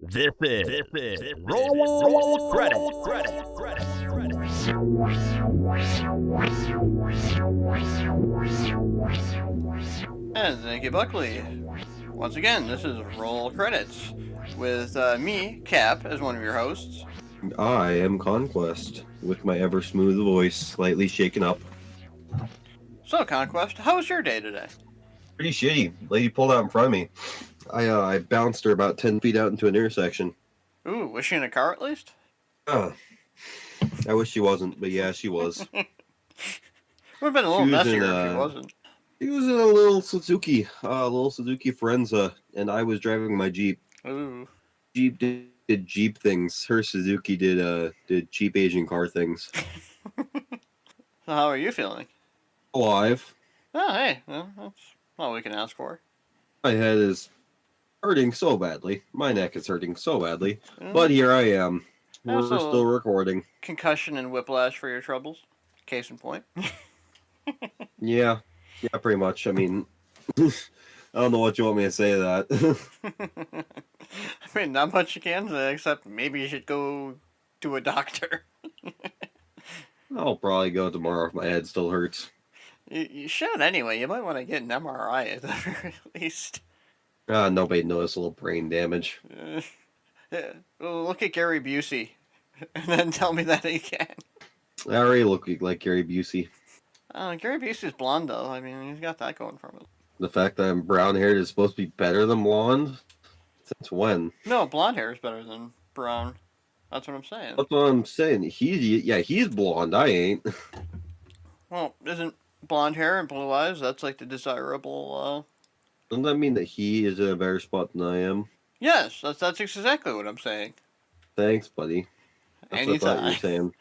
This is roll credit. And thank you, Buckley. Once again, this is Roll Credits with me, Cap, as one of your hosts. I am Conquest, with my ever smooth voice slightly shaken up. So, Conquest, how was your day today? Pretty shitty. Lady pulled out in front of me. I bounced her about 10 feet out into an intersection. Ooh, was she in a car at least? I wish she wasn't, but yeah, she was. Would have been a little messier if she wasn't. She was in a little Suzuki Forenza, and I was driving my Jeep. Ooh. Jeep did Jeep things. Her Suzuki did cheap Asian car things. So how are you feeling? Alive. Oh, hey, well, that's all we can ask for. My head is hurting so badly. My neck is hurting so badly. But here I am. We're still recording. Concussion and whiplash for your troubles. Case in point. Yeah, pretty much. I mean, I don't know what you want me to say to that. I mean, not much you can say, except maybe you should go to a doctor. I'll probably go tomorrow if my head still hurts. You should anyway. You might want to get an MRI at the very least. Nobody noticed a little brain damage. Well, look at Gary Busey, and then tell me that he can. I already look like Gary Busey. Gary Busey's blonde, though. I mean, he's got that going for him. The fact that I'm brown-haired is supposed to be better than blonde? Since when? No, blonde hair is better than brown. That's what I'm saying. That's what I'm saying. He's blonde. I ain't. Well, isn't blonde hair and blue eyes, that's like the desirable, Doesn't that mean that he is in a better spot than I am? Yes, that's exactly what I'm saying. Thanks, buddy. That's what I thought you were saying.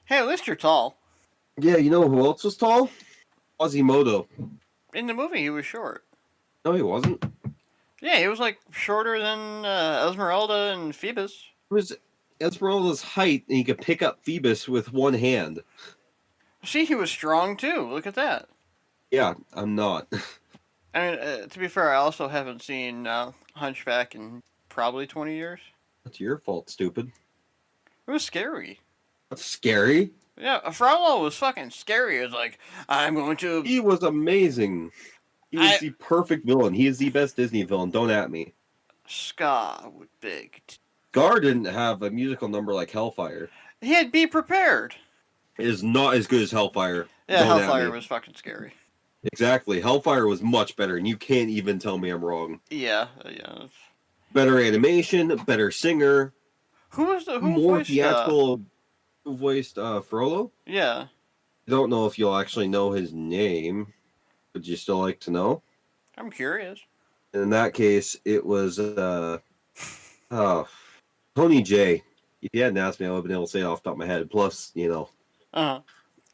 Hey, at least you're tall. Yeah, you know who else was tall? Quasimodo. In the movie, he was short. No, he wasn't. Yeah, he was like shorter than Esmeralda and Phoebus. It was Esmeralda's height, and he could pick up Phoebus with one hand. See, he was strong too. Look at that. Yeah, I'm not. I mean, to be fair, I also haven't seen Hunchback in probably 20 years. That's your fault, stupid. It was scary. That's scary. Yeah, Frollo was fucking scary. It was like, I'm going to... He was amazing. He was the perfect villain. He is the best Disney villain. Don't at me. Scar with big... Scar didn't have a musical number like Hellfire. He had Be Prepared. It is not as good as Hellfire. Yeah, Hellfire was fucking scary. Exactly. Hellfire was much better, and you can't even tell me I'm wrong. Yeah. Better animation, better singer. Who more voiced, theatrical... Who voiced Frollo? Yeah. I don't know if you'll actually know his name. Would you still like to know? I'm curious. In that case, it was Tony J. If you hadn't asked me, I would have been able to say it off the top of my head. Plus, you know.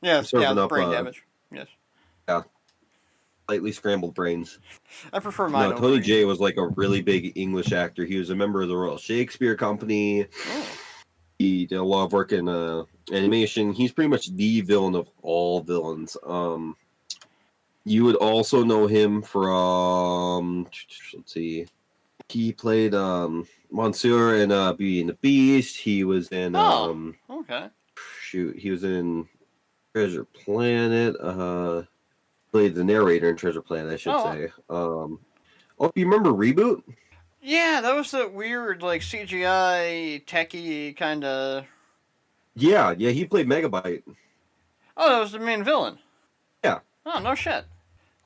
Yeah, brain damage. Yes. Yeah. Slightly scrambled brains. I prefer mine. No, Tony J was like a really big English actor. He was a member of the Royal Shakespeare Company. Oh. He did a lot of work in animation. He's pretty much the villain of all villains. You would also know him from, let's see, he played Monsieur in Beauty and the Beast. He was in okay. He was in Treasure Planet. Played the narrator in Treasure Planet, I should say. You remember Reboot? Yeah, that was the weird, like, CGI, techie kind of... Yeah, he played Megabyte. Oh, that was the main villain? Yeah. Oh, no shit.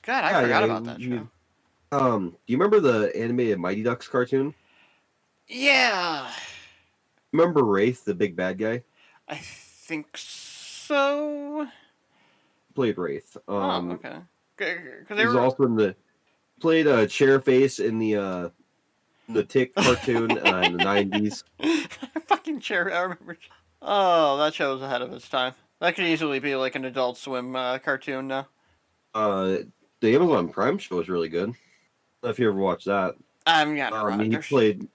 God, I forgot about that show. Do you remember the animated Mighty Ducks cartoon? Yeah. Remember Wraith, the big bad guy? I think so. Played Wraith. Okay. He was also in the... Played Chairface in the Tick cartoon in the 90s. Fucking Chair, I remember. Oh, that show was ahead of its time. That could easily be like an Adult Swim cartoon now. The Amazon Prime show was really good. I don't know if you ever watched that. I'm not he played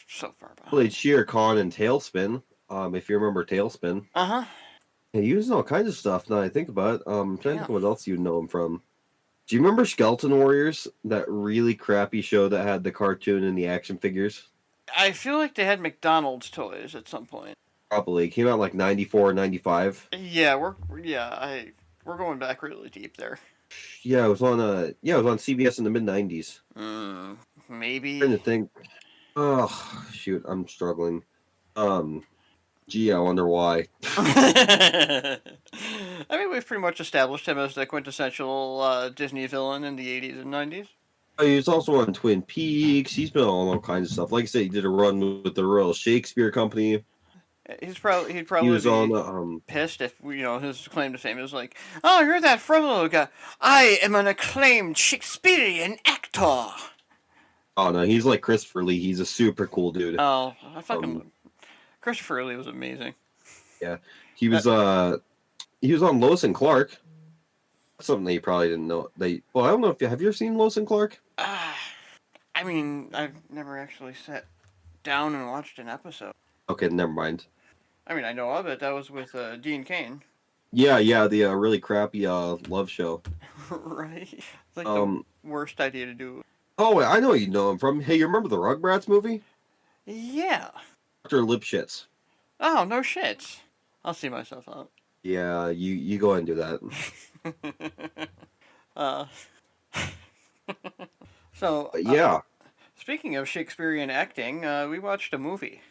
so far behind. Played Shere Khan in Tailspin. If you remember Tailspin. Uh-huh. Yeah, he was in all kinds of stuff now I think about it. I'm trying to think what else you know him from. Do you remember Skeleton Warriors? That really crappy show that had the cartoon and the action figures? I feel like they had McDonald's toys at some point. Probably came out like 94, 95. Yeah, we're going back really deep there. Yeah, it was on it was on CBS in the mid 90s. Maybe. Trying to think. Oh shoot, I'm struggling. Gee, I wonder why. I mean, we've pretty much established him as the quintessential Disney villain in the 80s and 90s. He's also on Twin Peaks. He's been on all kinds of stuff. Like I said, he did a run with the Royal Shakespeare Company. He'd probably He was be on pissed if his claim to fame is like, "Oh, you're that frivolous guy. I am an acclaimed Shakespearean actor." Oh no, he's like Christopher Lee. He's a super cool dude. Oh, I fucking Christopher Lee was amazing. Yeah, he was on Lois and Clark. Something that you probably didn't know. I don't know if have you ever seen Lois and Clark? I mean, I've never actually sat down and watched an episode. Okay, never mind. I mean, I know of it. That was with Dean Cain. Yeah, the really crappy love show. Right? It's like the worst idea to do. Oh, I know you know him from. Hey, you remember the Rugrats movie? Yeah. Dr. Lipschitz. Oh, no shit. I'll see myself out. Yeah, you go ahead and do that. So yeah. Speaking of Shakespearean acting, we watched a movie.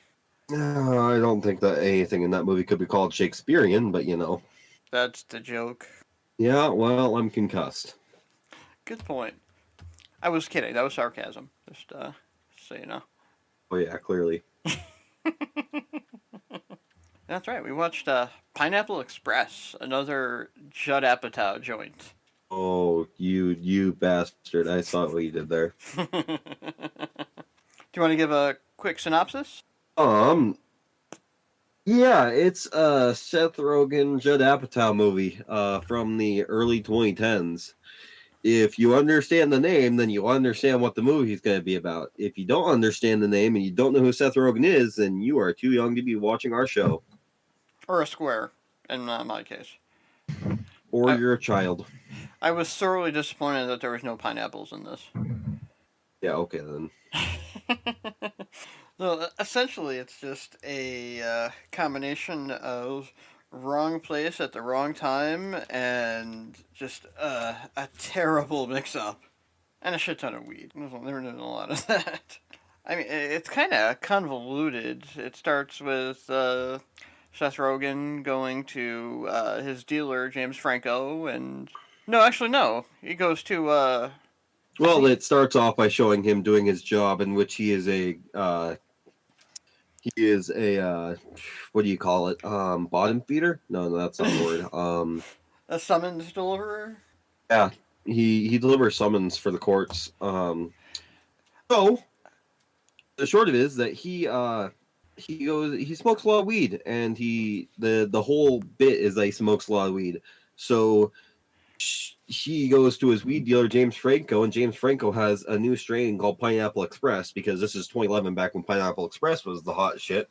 I don't think that anything in that movie could be called Shakespearean, but you know. That's the joke. Yeah, well, I'm concussed. Good point. I was kidding. That was sarcasm. Just so you know. Oh yeah, clearly. That's right. We watched Pineapple Express, another Judd Apatow joint. Oh, you bastard. I saw what you did there. Do you want to give a quick synopsis? Yeah, it's a Seth Rogen, Judd Apatow movie from the early 2010s. If you understand the name, then you understand what the movie's going to be about. If you don't understand the name and you don't know who Seth Rogen is, then you are too young to be watching our show. Or a square, in my case. Or you're a child. I was thoroughly disappointed that there was no pineapples in this. Yeah, okay then. So essentially, it's just a combination of wrong place at the wrong time and just a terrible mix-up. And a shit ton of weed. There's a lot of that. I mean, it's kind of convoluted. It starts with Seth Rogen going to his dealer, James Franco, and... No, actually, no. He goes to... Well, it starts off by showing him doing his job, in which he is a what do you call it? Bottom feeder? No, that's not the word. A summons deliverer? Yeah, he delivers summons for the courts. So the short of it is that he smokes a lot of weed, and the whole bit is that he smokes a lot of weed. So he goes to his weed dealer, James Franco, and James Franco has a new strain called Pineapple Express, because this is 2011, back when Pineapple Express was the hot shit.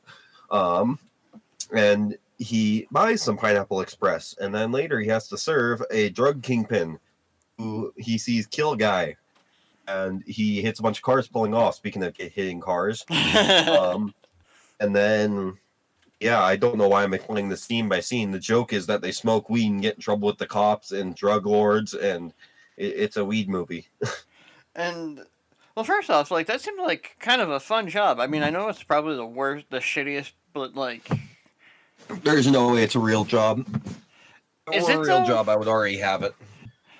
And he buys some Pineapple Express, and then later he has to serve a drug kingpin who he sees kill a guy, and he hits a bunch of cars pulling off. Speaking of hitting cars. And then... Yeah, I don't know why I'm explaining this scene by scene. The joke is that they smoke weed and get in trouble with the cops and drug lords, and it's a weed movie. And, well, first off, like, that seemed like kind of a fun job. I mean, I know it's probably the worst, the shittiest, but, like... There's no way it's a real job. If Is it were it a real though? job, I would already have it.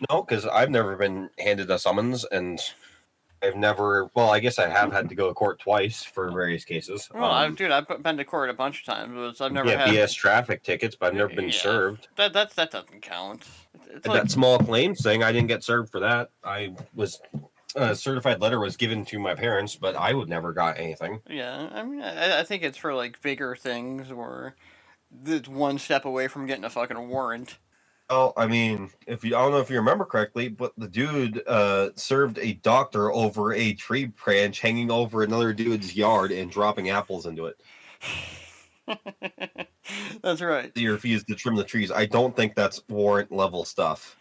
No, because I've never been handed a summons, and... I've never... Well, I guess I have had to go to court twice for various cases. Well, I've been to court a bunch of times, but I've never had... BS traffic tickets, but I've never been served. That doesn't count. It's like... That small claims thing, I didn't get served for that. I was... A certified letter was given to my parents, but I would never got anything. Yeah, I mean, I think it's for, like, bigger things, or it's one step away from getting a fucking warrant. Oh, I mean, I don't know if you remember correctly, but the dude served a doctor over a tree branch hanging over another dude's yard and dropping apples into it. That's right. He refused to trim the trees. I don't think that's warrant level stuff.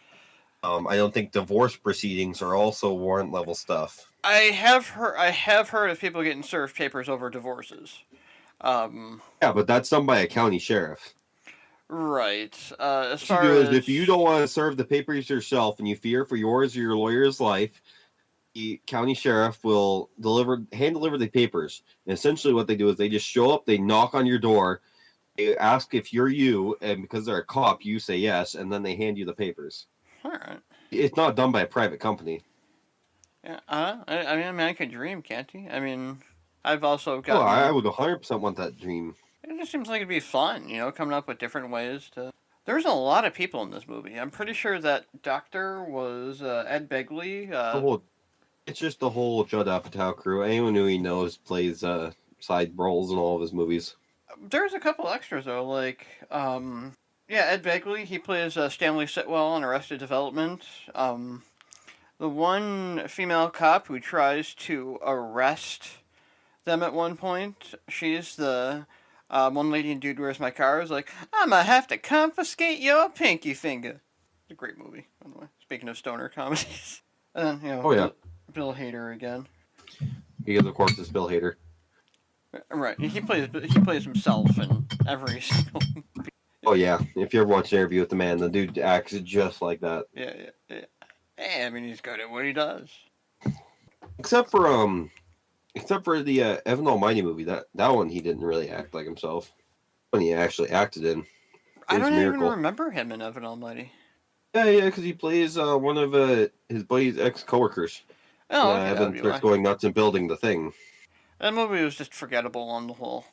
I don't think divorce proceedings are also warrant level stuff. I have heard of people getting served papers over divorces. Um, Yeah, but that's done by a county sheriff. right. As What you far do is as if you don't want to serve the papers yourself and you fear for yours or your lawyer's life, the county sheriff will hand deliver the papers. And essentially what they do is they just show up, they knock on your door, they ask if you're you, and because they're a cop, you say yes, and then they hand you the papers. all right. It's not done by a private company. Yeah. I mean, a man can dream, can't he? I mean, I've also Oh, I gotten. would 100% want that dream. It just seems like it'd be fun, coming up with different ways to. There's a lot of people in this movie. I'm pretty sure that doctor was Ed Begley. The whole, it's just the whole Judd Apatow crew. Anyone who he knows plays side roles in all of his movies. There's a couple extras though, like yeah, Ed Begley. He plays Stanley Sitwell on Arrested Development. The one female cop who tries to arrest them at one point. She's the one lady in Dude, Where's My Car? Is like, I'm gonna have to confiscate your pinky finger. It's a great movie, by the way. Speaking of stoner comedies. And then, Oh, yeah. Bill Hader again. Because, of course, it's Bill Hader. Right, he plays himself in every single. Oh, yeah. If you ever watch an Interview with the Man, the dude acts just like that. Yeah. Hey, I mean, he's good at what he does. Except for the Evan Almighty movie, that one he didn't really act like himself. When he actually acted in, I don't Miracle. even remember him in Evan Almighty. Yeah, because he plays one of his buddy's ex-coworkers. Oh, okay, Evan starts going nuts and building the thing. That movie was just forgettable on the whole.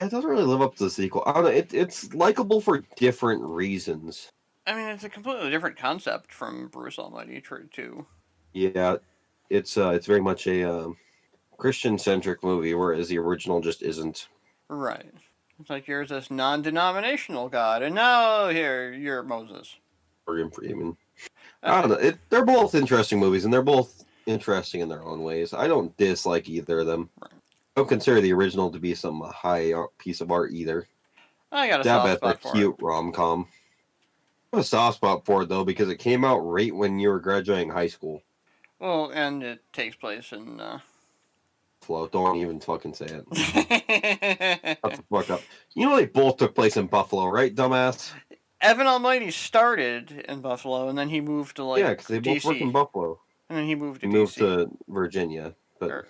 It doesn't really live up to the sequel. I don't know. It's likable for different reasons. I mean, it's a completely different concept from Bruce Almighty too. Yeah, it's very much a Christian-centric movie, whereas the original just isn't. Right. It's like you're this non-denominational God, and now here you're Moses. Morgan Freeman. I don't know. They're both interesting movies, and they're both interesting in their own ways. I don't dislike either of them. Right. I don't consider the original to be some high piece of art either. I got a soft spot for cute rom-com. I have a soft spot for it though because it came out right when you were graduating high school. Well, and it takes place in. Buffalo. Don't even fucking say it. That's the fuck up. You know they both took place in Buffalo, right, dumbass? Evan Almighty started in Buffalo, and then he moved to yeah, because they both DC. work in Buffalo. And then he moved to DC. Moved to Virginia, but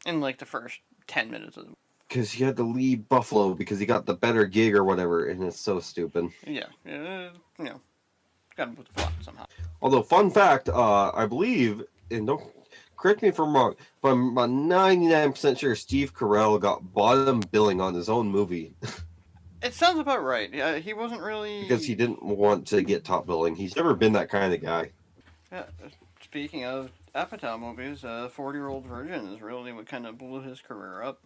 in like the first 10 minutes of the because he had to leave Buffalo because he got the better gig or whatever, and it's so stupid. Yeah, gotta move the plot somehow. Although, fun fact, I believe, and don't correct me if I'm wrong, but I'm about 99% sure Steve Carell got bottom billing on his own movie. It sounds about right. Yeah, he wasn't really because he didn't want to get top billing. He's never been that kind of guy. Yeah, speaking of Apatow movies, 40-Year-Old Virgin is really what kind of blew his career up.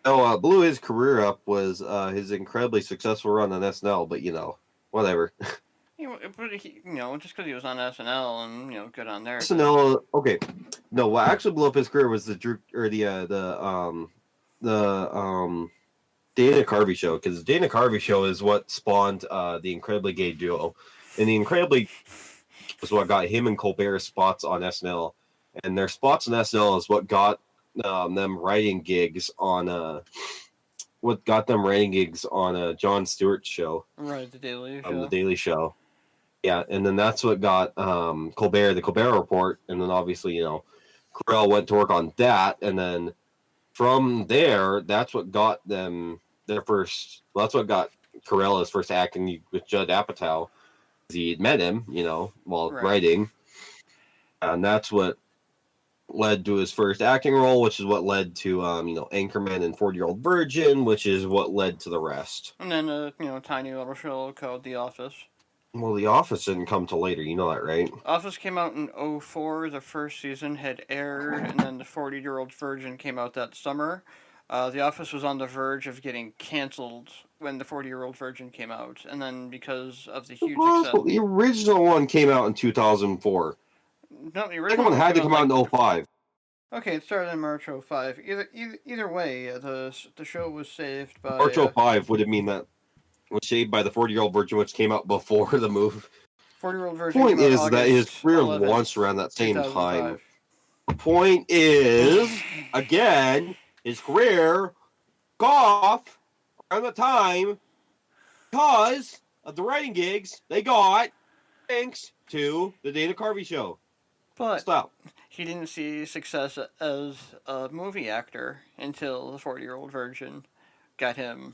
No, blew his career up was his incredibly successful run on SNL, but whatever. But he, just because he was on SNL and good on there. SNL, okay. No, what actually blew up his career was the Dana Carvey show, because the Dana Carvey show is what spawned the Incredibly Gay Duo, and the Incredibly was what got him and Colbert spots on SNL, and their spots on SNL is what got them writing gigs on Jon Stewart's show, right? The Daily Show. The Daily Show. Yeah, and then that's what got Colbert, the Colbert Report, and then obviously Carell went to work on that, and then from there, that's what got them their first. Well, that's what got Carell his first acting with Judd Apatow. He had met him, while writing, and that's what led to his first acting role, which is what led to Anchorman and 40-Year-Old Virgin, which is what led to the rest. And then a tiny little show called The Office. Well, The Office didn't come till later, you know that, right? Office came out in 2004. The first season had aired, and then the 40-Year-Old Virgin came out that summer. The Office was on the verge of getting canceled when the 40-Year-Old Virgin came out, and then because of the huge success... Well, the original one came out in 2004. No, the original one had to come out in 2005. Okay, it started in March 2005. Either way, the show was saved by... March 2005 would have mean that was saved by the 40-Year-Old Virgin, which came out before the move. 40-Year-Old Virgin. Point is that his career launched around that same time. Point is, again, his career off around the time because of the writing gigs they got thanks to the Dana Carvey show. But Stop. he didn't see success as a movie actor until the 40-Year-Old Virgin got him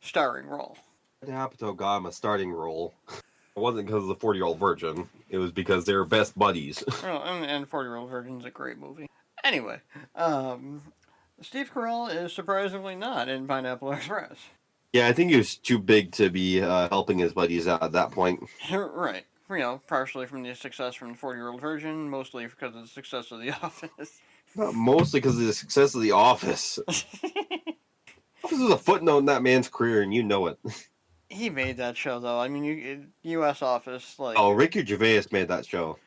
starring role. Apatow got him a starting role. It wasn't because of the 40-Year-Old Virgin. It was because they were best buddies. Oh, and 40-Year-Old Virgin's a great movie. Anyway, Steve Carell is surprisingly not in Pineapple Express. Yeah, I think he was too big to be helping his buddies out at that point. Right. You know, partially from the success from the 40-Year-Old Virgin, mostly because of the success of The Office. Not mostly because of the success of The Office. Office was a footnote in that man's career, and you know it. He made that show, though. I mean, U.S. Office, like... Oh, Ricky Gervais made that show.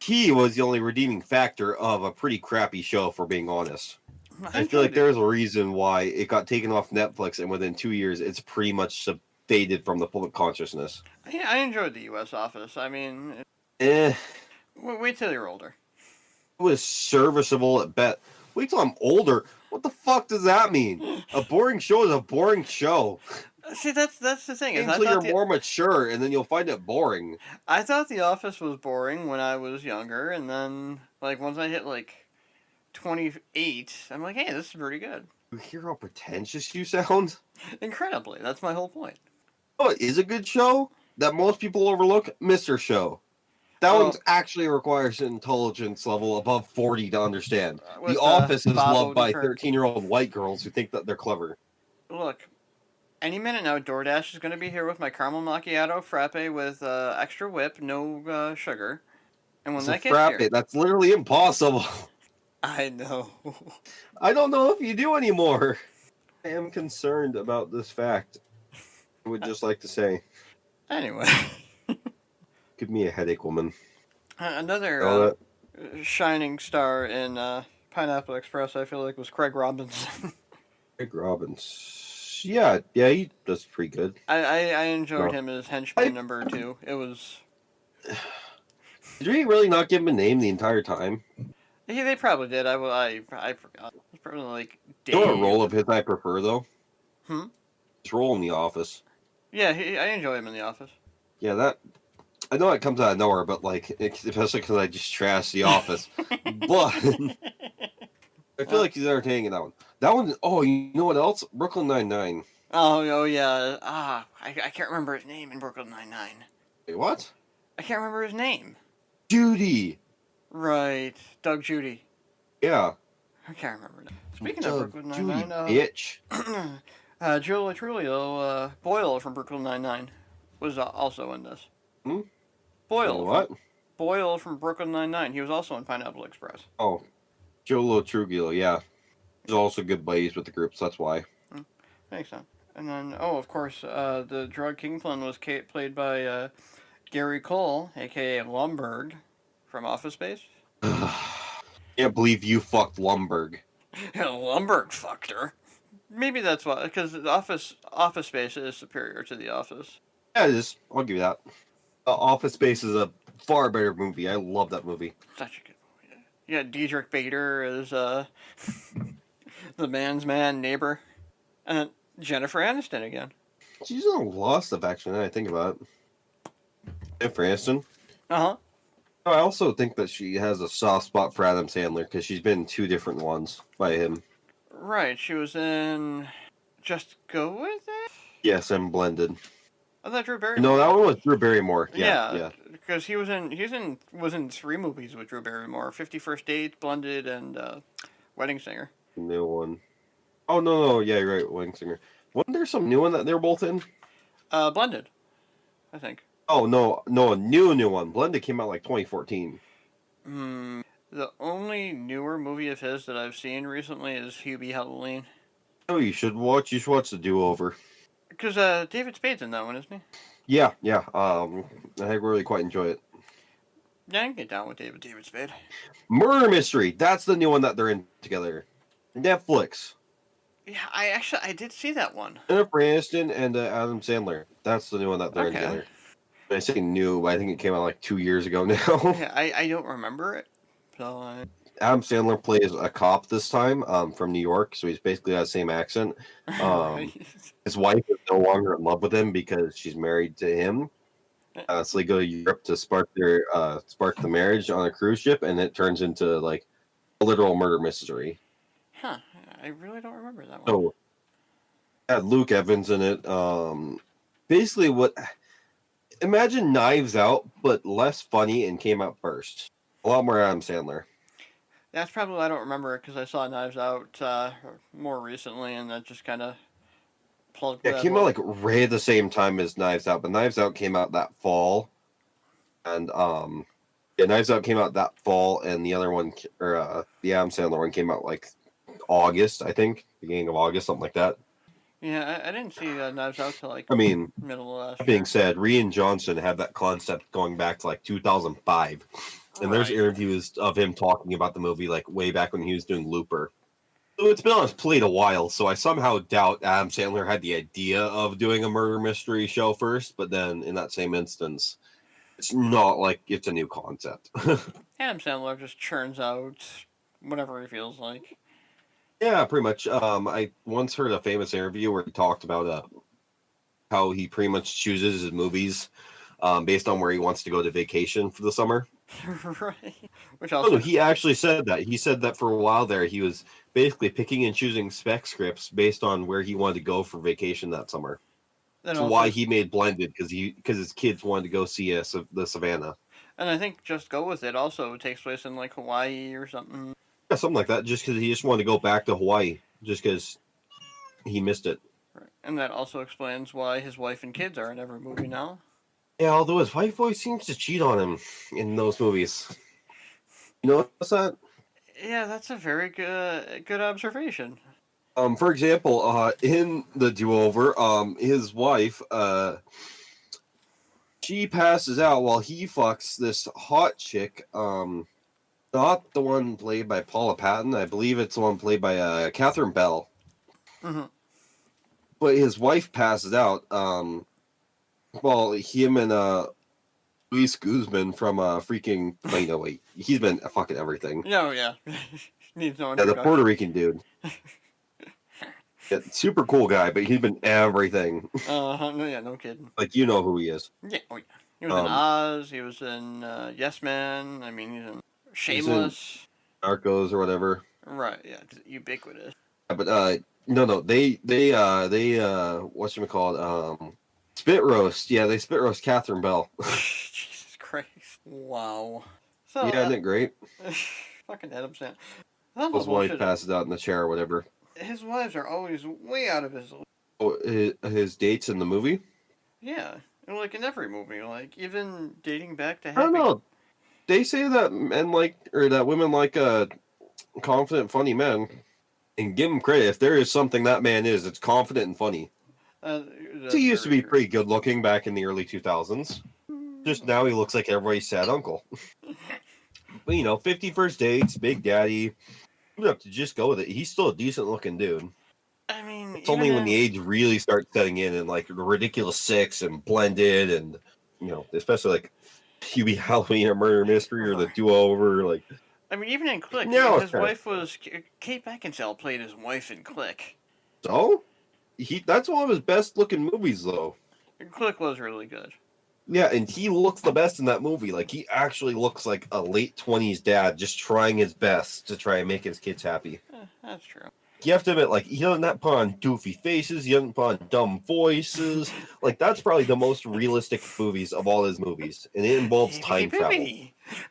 He was the only redeeming factor of a pretty crappy show, for being honest. I feel like there's a reason why it got taken off Netflix, and within 2 years, it's pretty much faded from the public consciousness. Yeah, I enjoyed the U.S. Office. I mean... Wait till you're older. It was serviceable at best. Wait till I'm older. What the fuck does that mean? A boring show is a boring show. See, that's the thing. Until you're more mature, and then you'll find it boring. I thought The Office was boring when I was younger, and then, like, once I hit, like, 28, I'm like, hey, this is pretty good. You hear how pretentious you sound? Incredibly. That's my whole point. Oh, it is a good show that most people overlook? Mr. Show. That one actually requires an intelligence level above 40 to understand. The Office is loved by 13-year-old white girls who think that they're clever. Look, any minute now, DoorDash is going to be here with my caramel macchiato frappe with extra whip, no sugar. And when that gets here... That's literally impossible. I know. I don't know if you do anymore. I am concerned about this fact. I would just like to say. Anyway. Give me a headache, woman. Another shining star in Pineapple Express, I feel like, was Craig Robinson. Craig Robinson. Yeah, he does pretty good. I enjoyed him as henchman number 2. It was... Did we really not give him a name the entire time? Yeah, they probably did. I forgot. It's probably like Dave. You know what role of his I prefer, though? His role in The Office. Yeah, I enjoy him in The Office. Yeah, that... I know it comes out of nowhere, but, like, especially because I just trash The Office. But... I feel like he's entertaining in that one. That one... Oh, you know what else? Brooklyn Nine-Nine. Oh, yeah. I can't remember his name in Brooklyn Nine-Nine. Wait, what? I can't remember his name. Judy. Right. Doug Judy. Yeah. I can't remember that. Speaking of Brooklyn Nine-Nine... bitch. Julia Trulio, Boyle from Brooklyn Nine-Nine, was also in this. Boyle. What? Boyle from Brooklyn Nine-Nine. He was also in Pineapple Express. Oh. Joe Trujillo, yeah. He's also good buddies with the group, so that's why. Makes sense. And then, of course, the drug kingpin was played by Gary Cole, a.k.a. Lumberg, from Office Space. Can't believe you fucked Lumberg. Lumberg fucked her. Maybe that's why, because the Office Space is superior to The Office. Yeah, it is. I'll give you that. Office Space is a far better movie. I love that movie. Such a good movie. Yeah, Diedrich Bader is the man's man neighbor. And then Jennifer Aniston again. She's in a lot of stuff, actually, now that I think about it. Jennifer Aniston. Uh-huh. I also think that she has a soft spot for Adam Sandler, because she's been in 2 different ones by him. Right, she was in Just Go With It? Yes, and Blended. I thought Drew Barrymore. No, that one was Drew Barrymore. Yeah. Because he was in 3 movies with Drew Barrymore: 50 First Dates, Blended, and Wedding Singer. New one. Oh no, yeah, you're right. Wedding Singer. Wasn't there some new one that they were both in? Blended, I think. Oh no, a new one. Blended came out like 2014. The only newer movie of his that I've seen recently is Hubie Halloween. Oh, you should watch The Do Over. Because David Spade's in that one, isn't he? Yeah. I really quite enjoy it. Yeah, I can get down with David Spade. Murder Mystery. That's the new one that they're in together. Netflix. Yeah, I did see that one. Jennifer Aniston and Adam Sandler. That's the new one that they're in together. I say new, but I think it came out like 2 years ago now. Yeah, I don't remember it. So Adam Sandler plays a cop this time, from New York, so he's basically got the same accent. Right. His wife is no longer in love with him because she's married to him. So they go to Europe to spark the marriage on a cruise ship, and it turns into like a literal murder mystery. Huh. I really don't remember that one. So had Luke Evans in it. Basically, imagine Knives Out, but less funny and came out first. A lot more Adam Sandler. That's probably why I don't remember it, because I saw Knives Out more recently, and that just kind of plugged Yeah, it that came out hole. like right at the same time as Knives Out, but Knives Out came out that fall, and yeah, Knives Out came out that fall, and the other one, or the Adam Sandler one, came out like August, I think, beginning of August, something like that. Yeah, I didn't see Knives Out till like I mean, middle of last that year. being said, Rian Johnson had that concept going back to like 2005, and there's Right. interviews of him talking about the movie like way back when he was doing Looper. So it's been on his plate a while, so I somehow doubt Adam Sandler had the idea of doing a murder mystery show first, but then in that same instance, it's not like it's a new concept. Adam Sandler just churns out whatever he feels like. Yeah, pretty much. I once heard a famous interview where he talked about how he pretty much chooses his movies based on where he wants to go to vacation for the summer. Right. Which Oh, also no, he actually said that. He said that for a while there, he was basically picking and choosing spec scripts based on where he wanted to go for vacation that summer. then That's also, why he made Blended, because his kids wanted to go see the savannah. and I think Just Go With It also takes place in like Hawaii or something. Yeah, something like that. Just because he just wanted to go back to Hawaii, just because he missed it. Right. And that also explains why his wife and kids are in every movie now. Yeah, although his wife always seems to cheat on him in those movies. You notice that? Yeah, that's a very good observation. For example, in the Do-Over, his wife, she passes out while he fucks this hot chick. Not the one played by Paula Patton. I believe it's the one played by Catherine Bell. Mm-hmm. But his wife passes out. Well, him and Luis Guzman from freaking. Wait, no, wait. He's been fucking everything. No, yeah. Needs no Yeah, the introduction. Puerto Rican dude. Yeah, super cool guy, but he's been everything. No, yeah, no kidding. Like, you know who he is. Yeah, oh yeah. He was in Oz. He was in Yes Man. I mean, he's in Shameless. Narcos or whatever. Right. Yeah. Ubiquitous. Yeah, but no, they whatchamacallit, spit roast. Yeah, they spit roast Catherine Bell. Jesus Christ. Wow. So, Yeah, isn't it great? fucking Adam Sandler. That's His the wife bullshit. passes out in the chair or whatever. His wives are always way out of his. Oh, his dates in the movie? Yeah. And like in every movie, like even dating back to I don't Happy. know. They say that that women like confident, funny men. And give him credit. If there is something that man is, it's confident and funny. That's He used to very be true. pretty good looking back in the early 2000s. Just now he looks like everybody's sad uncle. But 50 First Dates, Big Daddy. You have to just go with it. He's still a decent looking dude. I mean, It's only when the age really starts setting in and like the Ridiculous Six and Blended and especially like Hubie Halloween or Murder Mystery or the Do-Over, like I mean, even in Click, Now his it's kinda- wife was Kate Beckinsale played his wife in Click. so that's one of his best looking movies though. Click was really good. Yeah, and he looks the best in that movie. Like he actually looks like a late 20s dad just trying his best to try and make his kids happy. That's true. You have to admit, like, he doesn't put on doofy faces, he doesn't put on dumb voices. Like, that's probably the most realistic movies of all his movies. And it involves time travel.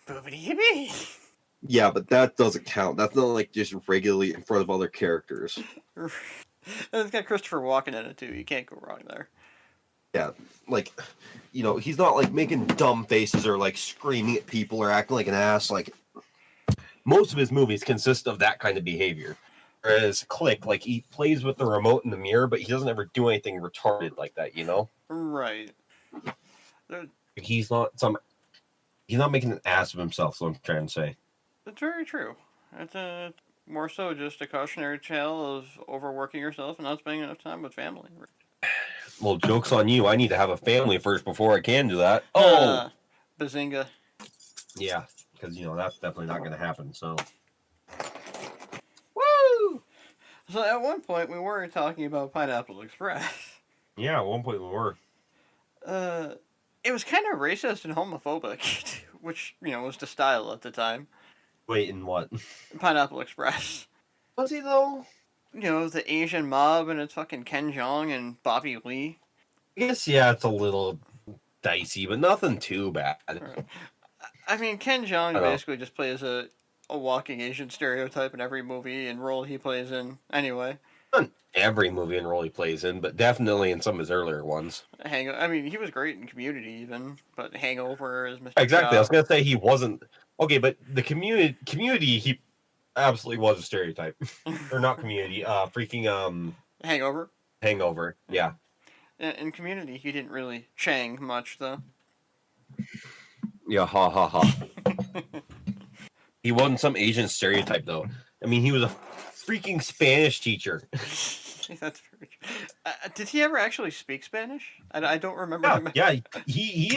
Boobity. Yeah, but that doesn't count. That's not like just regularly in front of other characters. And it's got Christopher Walken in it too. You can't go wrong there. Yeah, like, he's not like making dumb faces or like screaming at people or acting like an ass. Like, most of his movies consist of that kind of behavior. Whereas Click, like, he plays with the remote in the mirror, but he doesn't ever do anything retarded like that, Right. He's not making an ass of himself, so I'm trying to say. That's very true. It's more so just a cautionary tale of overworking yourself and not spending enough time with family. Well, joke's on you. I need to have a family first before I can do that. Oh! Bazinga. Yeah, because, that's definitely not going to happen, so. So at one point we were talking about Pineapple Express. Yeah, at one point we were. It was kind of racist and homophobic, which, was the style at the time. Wait, in what? Pineapple Express. Was he though? The Asian mob and it's fucking Ken Jeong and Bobby Lee. I guess, yeah, it's a little dicey, but nothing too bad. I mean, Ken Jeong basically just plays a walking Asian stereotype in every movie and role he plays in anyway. Not every movie and role he plays in, but definitely in some of his earlier ones. I mean, he was great in Community even, but Hangover is Mr. Exactly, Chow. I was going to say he wasn't... Okay, but the Community, he absolutely was a stereotype. Or not Community, freaking... Hangover, yeah. In Community, he didn't really Chang much, though. Yeah, ha ha ha. He wasn't some Asian stereotype, though. I mean, he was a freaking Spanish teacher. That's very true. Did he ever actually speak Spanish? I don't remember him. Yeah, he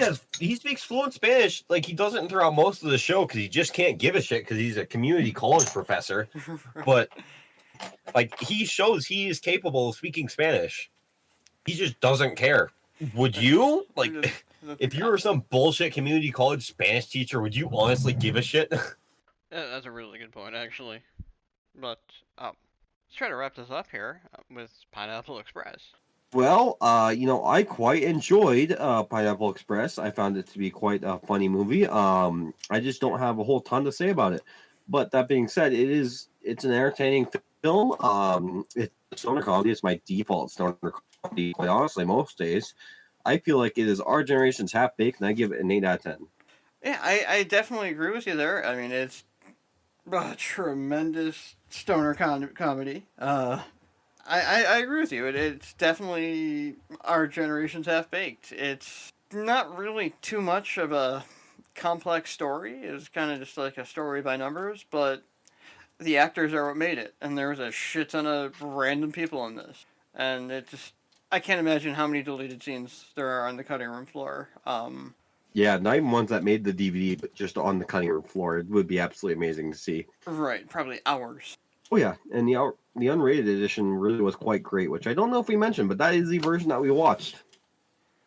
speaks fluent Spanish. Like, he doesn't throughout most of the show because he just can't give a shit because he's a community college professor. But, like, he shows he is capable of speaking Spanish. He just doesn't care. Would you? Like, if you were some bullshit community college Spanish teacher, would you honestly give a shit? That's a really good point, actually. But, let's try to wrap this up here with Pineapple Express. Well, I quite enjoyed Pineapple Express. I found it to be quite a funny movie. I just don't have a whole ton to say about it. But that being said, it's an entertaining film. It's a stoner comedy. It's my default stoner comedy, quite honestly, most days. I feel like it is our generation's half-baked, and I give it an 8 out of 10. Yeah, I definitely agree with you there. I mean, it's a tremendous stoner comedy. I agree with you. It's definitely our generation's half-baked. It's not really too much of a complex story. It's kind of just like a story by numbers, but the actors are what made it. And there was a shit ton of random people in this. And I can't imagine how many deleted scenes there are on the cutting room floor. Yeah, not even ones that made the DVD, but just on the cutting room floor. It would be absolutely amazing to see. Right, probably hours. Oh yeah, and the unrated edition really was quite great, which I don't know if we mentioned, but that is the version that we watched.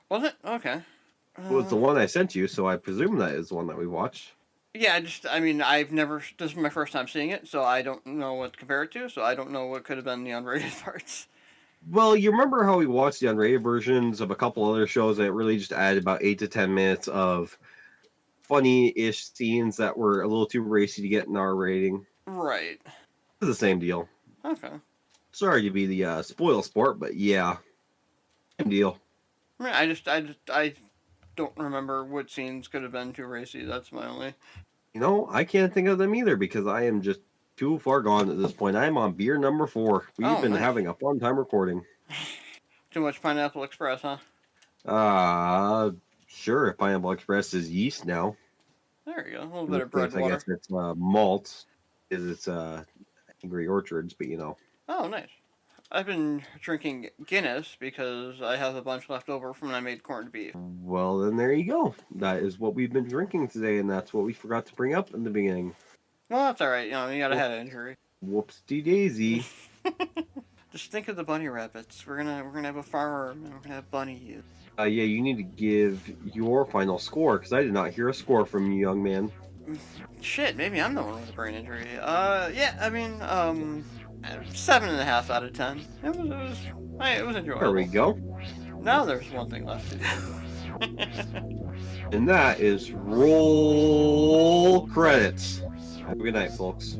Was it? Okay. It was the one I sent you, so I presume that is the one that we watched. Yeah, this is my first time seeing it, so I don't know what to compare it to, so I don't know what could have been the unrated parts. Well, you remember how we watched the unrated versions of a couple other shows that really just added about 8 to 10 minutes of funny-ish scenes that were a little too racy to get an R rating? Right. It's the same deal. Okay. Sorry to be the spoil sport, but yeah, same deal. I don't remember what scenes could have been too racy. That's my only... I can't think of them either because I am just too far gone at this point. I'm on beer number 4. We've been having a fun time recording. Too much Pineapple Express, huh? Sure. If Pineapple Express is yeast now. There you go. A little bit of bread water. I guess it's malt. It's Angry Orchards, but Oh, nice. I've been drinking Guinness because I have a bunch left over from when I made corned beef. Well, then there you go. That is what we've been drinking today, and that's what we forgot to bring up in the beginning. Well, that's all right. You got a head injury. Whoopsie daisy. Just think of the bunny rabbits. We're gonna have a farm, and we're gonna have bunnies. Yeah, you need to give your final score because I did not hear a score from you, young man. Shit, maybe I'm the one with a brain injury. Yeah, I mean, 7.5 out of 10. It was enjoyable. There we go. Now there's one thing left to do. And that is roll credits. Have a good night, folks.